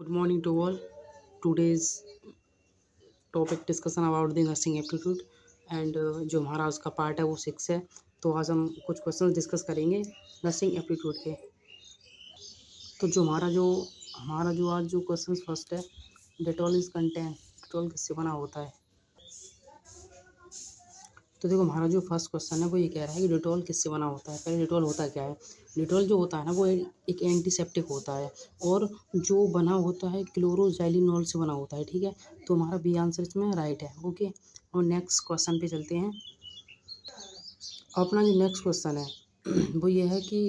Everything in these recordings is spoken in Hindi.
Good morning to all. Today's topic discussion about the nursing aptitude and जो हमारा उसका पार्ट है वो 6 है। तो आज हम कुछ क्वेश्चन डिस्कस करेंगे नर्सिंग एप्टीट्यूड के। तो जो आज जो क्वेश्चन फर्स्ट है, डेटॉल इज कंटेंट, डेटॉल किससे बना होता है। तो देखो हमारा जो फर्स्ट क्वेश्चन है वो ये कह रहा है कि डिटॉल किससे बना होता है। पहले डिटॉल होता क्या है। डिटॉल जो होता है ना वो एक एंटीसेप्टिक होता है और जो बना होता है क्लोरोजाइलिनॉल से बना होता है। ठीक है, तो हमारा बी आंसर इसमें राइट है। ओके, और नेक्स्ट क्वेश्चन पे चलते हैं। अपना जो नेक्स्ट क्वेश्चन है वो ये है कि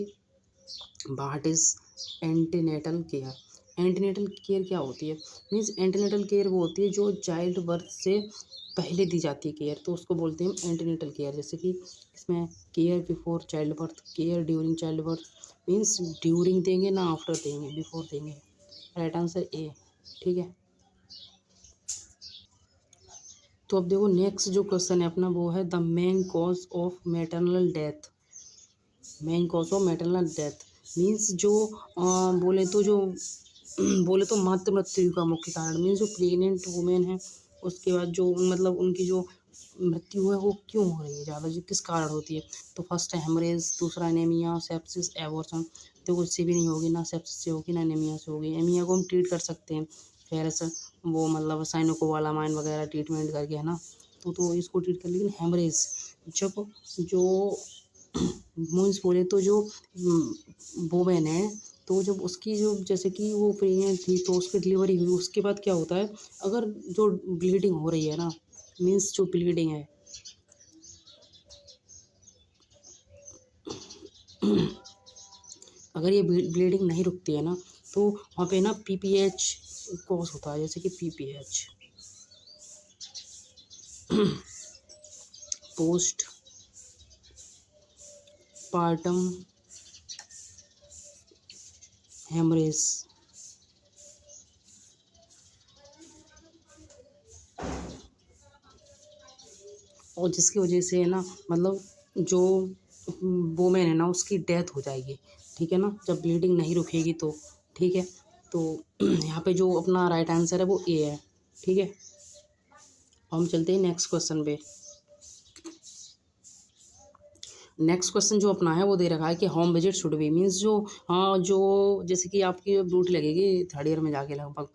what is antenatal care. Antenatal care क्या होती है। मीन्स एंटीनेटल केयर वो होती है जो चाइल्ड बर्थ से पहले दी जाती है केयर, तो उसको बोलते हैं एंटीनेटल केयर। जैसे कि इसमें care before child birth, care during child birth. Means during देंगे ना आफ्टर देंगे, बिफोर देंगे। Right answer A. ठीक है, तो अब देखो नेक्स्ट जो क्वेश्चन है अपना वो है the main cause of maternal death. Main cause of maternal death means जो बोले तो मातृ मृत्यु का मुख्य कारण। मीन्स जो प्रेग्नेंट वुमेन है उसके बाद जो मतलब उनकी जो मृत्यु है वो क्यों हो रही है ज़्यादा, जो किस कारण होती है। तो फर्स्ट है हेमरेज, दूसरा एनीमिया, सेप्सिस, एबॉर्शन। तो उससे भी नहीं होगी, ना सेप्सिस से होगी ना एनीमिया से होगी। एनीमिया को हम ट्रीट कर सकते हैं फिर से वो मतलब साइनोकोबालामाइन वगैरह ट्रीटमेंट करके, है ना। तो इसको ट्रीट कर, लेकिन हेमरेज जब जो मीन्स बोले तो जो वोमेन है, तो जब उसकी जो जैसे कि वो प्रेग्नेंट थी तो उसकी डिलीवरी हुई, उसके बाद क्या होता है अगर जो ब्लीडिंग हो रही है ना, मीन्स जो ब्लीडिंग है अगर ये ब्लीडिंग नहीं रुकती है ना तो वहाँ पे ना पीपीएच कॉज होता है। जैसे कि पीपीएच पोस्ट पार्टम हेमरेज। और जिसकी वजह से है ना मतलब जो वोमेन है ना उसकी डेथ हो जाएगी। ठीक है ना, जब ब्लीडिंग नहीं रुकेगी तो। ठीक है, तो यहाँ पे जो अपना राइट आंसर है वो ए है। ठीक है, हम चलते हैं नेक्स्ट क्वेश्चन पे। नेक्स्ट क्वेश्चन जो अपना है वो दे रखा है कि home visit should be means जो जो जैसे कि आपकी ड्यूटी लगेगी थर्ड ईयर में जाके लगभग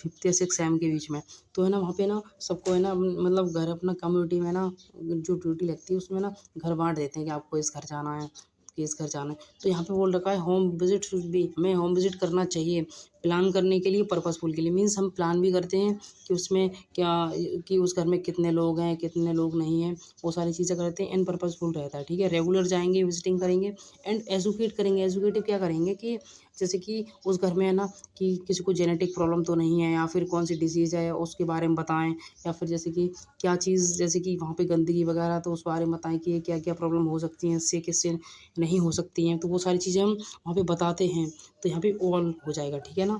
5th या 6th सेम के बीच में, तो है ना वहाँ पे ना सबको है ना मतलब घर अपना कम्युनिटी में ना जो ड्यूटी लगती है उसमें ना घर बांट देते हैं कि आपको इस घर जाना है, कि इस घर जाना है। तो यहाँ पे बोल रखा है होम विजिट शुड बी, हमें होम विजिट करना चाहिए प्लान करने के लिए, पर्पसफुल के लिए। मीन्स हम प्लान भी करते हैं कि उसमें क्या कि उस घर में कितने लोग हैं कितने लोग नहीं हैं, वो सारी चीज़ें करते हैं। एंड पर्पसफुल रहता है। ठीक है, रेगुलर जाएंगे, विजिटिंग करेंगे एंड एजुकेट करेंगे। एजुकेटिव क्या करेंगे कि जैसे कि उस घर में है ना कि किसी को जेनेटिक प्रॉब्लम तो नहीं है, या फिर कौन सी डिजीज़ है उसके बारे में बताएं, या फिर जैसे कि क्या चीज़ जैसे कि वहाँ पे गंदगी वगैरह तो उस बारे में बताएं कि क्या क्या प्रॉब्लम हो सकती हैं, इससे किससे नहीं हो सकती हैं। तो वो सारी चीज़ें हम वहाँ पे बताते हैं, तो यहाँ पे ऑल हो जाएगा। ठीक है ना।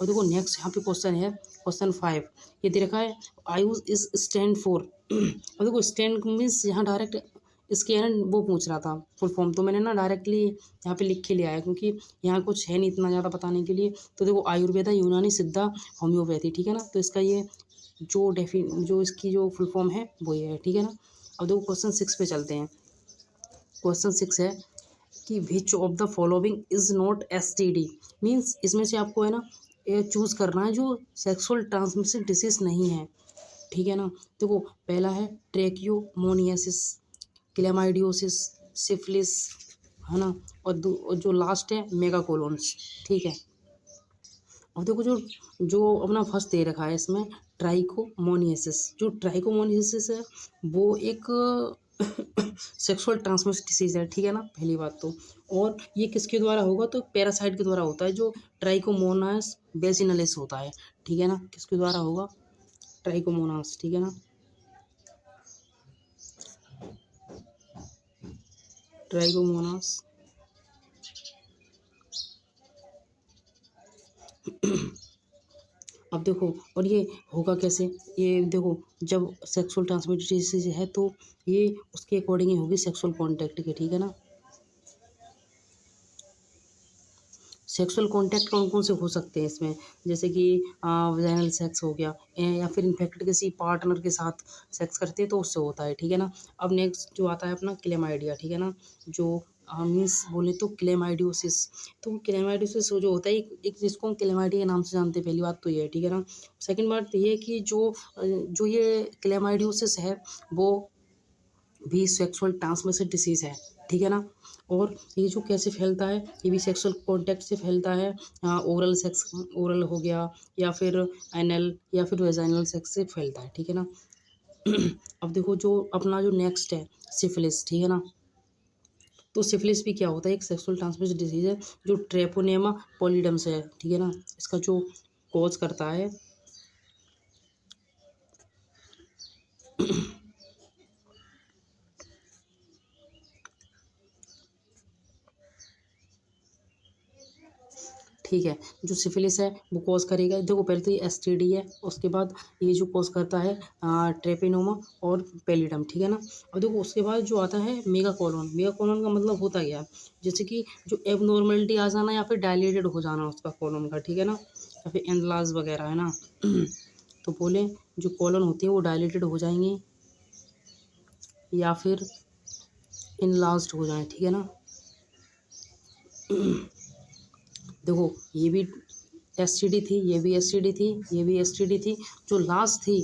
और देखो नेक्स्ट यहाँ पे क्वेश्चन है क्वेश्चन 5, ये दे रखा है आयुष इज स्टैंड फॉर। और देखो स्टैंड मीन्स यहाँ डायरेक्ट इसके है ना वो पूछ रहा था फुल फॉर्म, तो मैंने ना डायरेक्टली यहाँ पे लिख के लिया है क्योंकि यहाँ कुछ है नहीं इतना ज़्यादा बताने के लिए। तो देखो आयुर्वेदा, यूनानी, सिद्धा, होम्योपैथी। ठीक है ना, तो इसका ये जो इसकी जो फुल फॉर्म है वो ये है। ठीक है ना। अब देखो क्वेश्चन 6 पे चलते हैं। क्वेश्चन 6 है कि which of the following is not STD. Means इसमें से आपको है ना ये चूज़ करना है जो सेक्सुअल ट्रांसमिशन डिसीज नहीं है। ठीक है ना, देखो पहला है ट्रेकियोमोनियासिस, क्लेमाइडियोसिस, सिफिलिस, है ना। और जो लास्ट है मेगाकोलोन्स। ठीक है, और देखो जो अपना फर्स्ट दे रखा है इसमें ट्राइकोमोनियासिस। जो ट्राइकोमोनियासिस है वो एक सेक्सुअल ट्रांसमिशन डिसीज है। ठीक है ना, पहली बात तो। और ये किसके द्वारा होगा, तो पैरासाइट के द्वारा होता है जो ट्राइकोमोनास बेसिनलिस होता है। ठीक है ना, किसके द्वारा होगा, ट्राइकोमोनास। ठीक है ना, ट्राइकोमोनास। अब देखो और ये होगा कैसे, ये देखो जब सेक्सुअल ट्रांसमिटेड डिसीज है तो ये उसके अकॉर्डिंग ही होगी सेक्सुअल कॉन्टैक्ट के। ठीक है ना, सेक्सुअल कॉन्टैक्ट कौन कौन से हो सकते हैं इसमें, जैसे कि वजाइनल सेक्स हो गया, या फिर इन्फेक्टेड किसी पार्टनर के साथ सेक्स करते हैं तो उससे होता है, ठीक है ना। अब नेक्स्ट जो आता है अपना क्लेमाइडिया, ठीक है ना, जो मीन्स बोले तो क्लेमाइडियोसिस। तो क्लेमाइडियोसिस जो होता है एक जिसको हम क्लेमाइडिया के नाम से जानते हैं, पहली बात तो ये है, ठीक है ना। सेकंड बात ये है कि जो ये क्लेमाइडियोसिस है वो भी सेक्सुअल ट्रांसमिटेड डिसीज़ है, ठीक है ना। और ये जो कैसे फैलता है, ये भी सेक्सुअल कॉन्टैक्ट से फैलता है। ओरल सेक्स, ओरल हो गया, या फिर एनल या फिर वेजाइनल सेक्स से फैलता है, ठीक है ना। अब देखो जो अपना जो नेक्स्ट है सिफिलिस, ठीक है ना। तो सिफिलिस भी क्या होता है, एक सेक्सुअल ट्रांसमिटेड डिसीज़ है जो ट्रेपोनेमा पॉलीडम से है, ठीक है ना। इसका जो कॉज करता है ठीक है, जो सिफिलिस है वो कॉज करेगा, देखो पहले तो ये एसटीडी है, उसके बाद ये जो कॉज करता है ट्रेपेनोमा और पेलिडम, ठीक है ना। अब देखो उसके बाद जो आता है मेगाकोलोन। मेगाकोलोन का मतलब होता क्या है, जैसे कि जो एबनॉर्मलिटी आ जाना या फिर डायलेटेड हो जाना उसका कोलोन का, ठीक है ना, या फिर एनलाज वगैरह, है ना। तो बोले जो कोलन होती है वो डायलेटेड हो जाएंगे या फिर इनलार्ज्ड हो जाए, ठीक है ना। देखो ये भी एसटीडी थी, ये भी एसटीडी थी, ये भी एसटीडी थी, जो लास्ट थी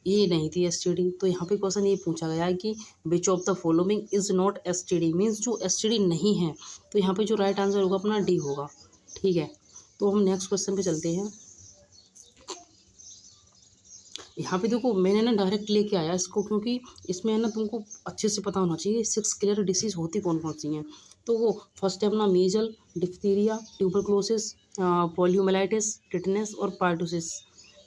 ये नहीं थी एसटीडी। तो यहाँ पे क्वेश्चन ये पूछा गया है कि which of the following is not STD, means जो एसटीडी नहीं है। तो यहाँ पे जो राइट आंसर होगा अपना डी होगा, ठीक है। तो हम नेक्स्ट क्वेश्चन पे चलते हैं। यहाँ पे देखो मैंने ना डायरेक्ट लेके आया इसको, क्योंकि इसमें है ना तुमको अच्छे से पता होना चाहिए 6 क्लियर डिसीज होती कौन कौन सी हैं। तो वो फर्स्ट है अपना मीजल, डिप्थीरिया, ट्यूबरक्लोसिस, पोलियोमाइलिटिस, टिटनेस और पार्टुसिस,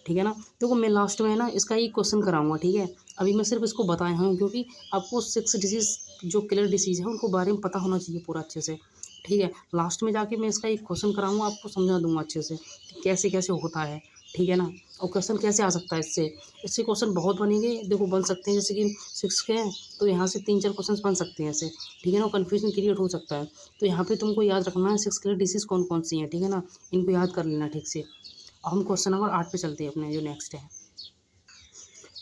ठीक है ना। देखो मैं लास्ट में है ना इसका एक क्वेश्चन कराऊंगा, ठीक है। अभी मैं सिर्फ इसको बताया हूँ क्योंकि आपको 6 डिसीज जो क्लियर डिसीज है उनको बारे में पता होना चाहिए पूरा अच्छे से, ठीक है। लास्ट में जाके मैं इसका एक क्वेश्चन कराऊंगा, आपको समझा दूंगा अच्छे से कि कैसे कैसे होता है, ठीक है ना। और क्वेश्चन कैसे आ सकता है इससे, इससे क्वेश्चन बहुत बनेंगे, देखो बन सकते हैं, जैसे कि 6 के हैं तो यहाँ से 3-4 क्वेश्चन बन सकते हैं ऐसे, ठीक है ना। कन्फ्यूजन क्रिएट हो सकता है। तो यहाँ पे तुमको याद रखना है 6 क्लियर डिसीज कौन कौन सी हैं, ठीक है ना। इनको याद कर लेना ठीक से। अब हम क्वेश्चन नंबर 8 पे चलते हैं अपने जो नेक्स्ट है।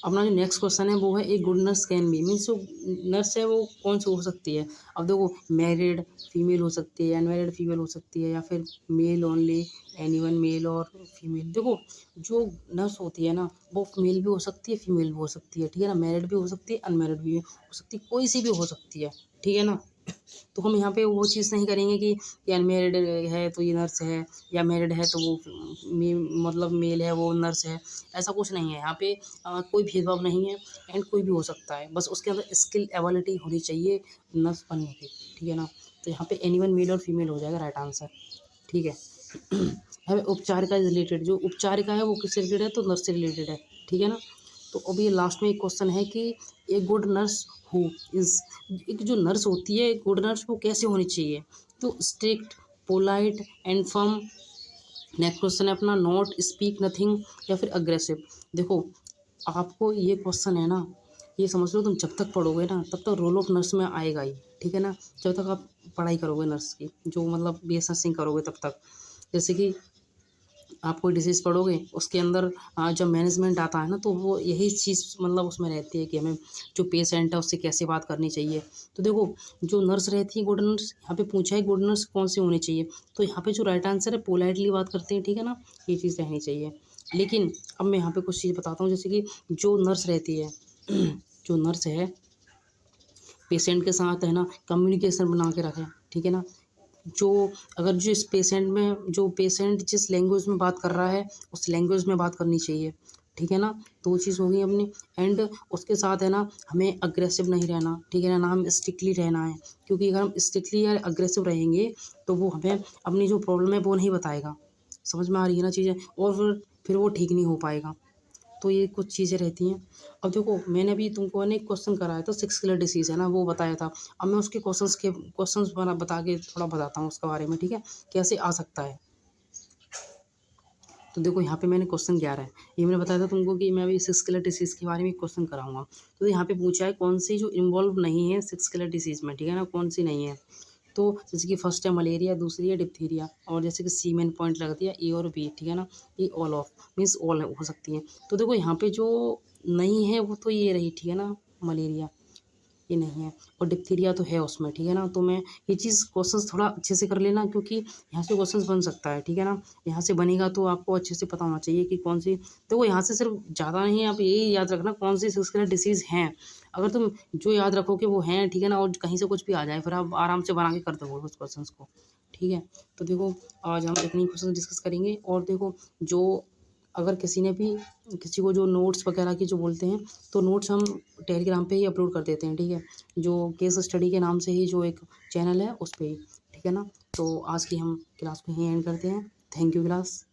अपना जो नेक्स्ट क्वेश्चन है वो है एक good nurse can be, means जो नर्स है वो कौन सी हो सकती है। अब देखो मैरिड फीमेल हो सकती है, अनमैरिड फीमेल हो सकती है, या फिर मेल ओनली, एनीवन मेल और फीमेल। देखो जो नर्स होती है ना वो मेल भी हो सकती है, फीमेल भी हो सकती है, ठीक है ना। मैरिड भी हो सकती है, अनमैरिड भी हो सकती है, कोई सी भी हो सकती है, ठीक है ना। तो हम यहाँ पे वो चीज़ नहीं करेंगे कि अनमेरिड है तो ये नर्स है, या मैरिड है तो वो मतलब मेल है वो नर्स है। ऐसा कुछ नहीं है यहाँ पे, कोई भेदभाव नहीं है, एंड कोई भी हो सकता है, बस उसके अंदर स्किल एबिलिटी होनी चाहिए नर्स बनने की, ठीक है ना। तो यहाँ पे एनीवन मेल और फीमेल हो जाएगा राइट आंसर, ठीक है। हमें उपचारिका रिलेटेड, जो उपचारिका है वो किससे रिलेटेड है, तो नर्स से रिलेटेड है, ठीक है ना। तो अभी लास्ट में एक क्वेश्चन है कि a good nurse who is, एक जो नर्स होती है गुड नर्स वो कैसे होनी चाहिए, तो strict, polite and firm. Next question है अपना नॉट स्पीक नथिंग या फिर अग्रेसिव। देखो आपको ये क्वेश्चन है ना, ये समझ लो तुम जब तक पढ़ोगे ना तब तक रोल ऑफ नर्स में आएगा ही, ठीक है ना। जब तक आप पढ़ाई करोगे नर्स की, जो मतलब BS नर्सिंग करोगे तब तक। जैसे कि आप कोई डिसीज़ पढ़ोगे उसके अंदर जब मैनेजमेंट आता है ना तो वो यही चीज़ मतलब उसमें रहती है कि हमें जो पेशेंट है उससे कैसे बात करनी चाहिए। तो देखो जो नर्स रहती है गुड नर्स, यहाँ पे पूछा है गुड नर्स कौन सी होनी चाहिए, तो यहाँ पे जो राइट आंसर है पोलाइटली बात करते हैं, ठीक है ना, ये चीज़ रहनी चाहिए। लेकिन अब मैं यहाँ पे कुछ चीज़ बताता हूँ, जैसे कि जो नर्स रहती है जो नर्स है पेशेंट के साथ है ना कम्युनिकेशन बना के रखें, ठीक है ना। जो अगर जो इस पेशेंट में जो पेशेंट जिस लैंग्वेज में बात कर रहा है उस लैंग्वेज में बात करनी चाहिए, ठीक है ना। तो वो चीज़ होगी अपनी। एंड उसके साथ है ना हमें अग्रेसिव नहीं रहना, ठीक है ना हम स्ट्रिक्टली रहना है, क्योंकि अगर हम स्ट्रिक्टली या अग्रेसिव रहेंगे तो वो हमें अपनी जो प्रॉब्लम है वो नहीं बताएगा। समझ में आ रही है ना चीज़ें, और फिर वो ठीक नहीं हो पाएगा। तो ये कुछ चीज़ें रहती हैं। अब देखो मैंने अभी तुमको है ना एक क्वेश्चन कराया था 6 किलर डिसीज़ है ना वो बताया था। अब मैं उसके क्वेश्चंस बता के थोड़ा बताता हूँ उसके बारे में, ठीक है, कैसे आ सकता है। तो देखो यहाँ पे मैंने क्वेश्चन 11 है, ये मैंने बताया था तुमको कि मैं अभी 6 किलर डिसीज़ के बारे में क्वेश्चन कराऊंगा। तो यहाँ पे पूछा है कौन सी जो इन्वॉल्व नहीं है 6 किलर डिसीज़ में, ठीक है ना, कौन सी नहीं है। तो जैसे कि फर्स्ट है मलेरिया, दूसरी है डिप्थीरिया, और जैसे कि सी मैंने पॉइंट लगा दिया ए और बी, ठीक है ना। ये ऑल ऑफ मीन्स ऑल हो सकती है। तो देखो यहाँ पे जो नहीं है वो तो ये रही, ठीक है ना, मलेरिया, ये नहीं है, और डिप्थीरिया तो है उसमें, ठीक है ना। तो मैं ये चीज़ क्वेश्चंस थोड़ा अच्छे से कर लेना, क्योंकि यहाँ से क्वेश्चंस बन सकता है, ठीक है ना। यहाँ से बनेगा तो आपको अच्छे से पता होना चाहिए कि कौन सी, देखो यहाँ से सिर्फ ज़्यादा नहीं है, आप यही याद रखना कौन सी सिक्सुलर डिसीज़ हैं। अगर तुम जो याद रखोगे वो हैं, ठीक है ना, और कहीं से कुछ भी आ जाए फिर आप आराम से बना के कर दोगे उस क्वेश्चन को, ठीक है। तो देखो आज हम इतनी क्वेश्चन डिस्कस करेंगे। और देखो जो अगर किसी ने भी, किसी को जो नोट्स वगैरह की जो बोलते हैं, तो नोट्स हम टेलीग्राम पे ही अपलोड कर देते हैं, ठीक है, जो केस स्टडी के नाम से ही जो एक चैनल है उस पे ही, ठीक है ना। तो आज की हम क्लास को यहीं एंड करते हैं। Thank you class.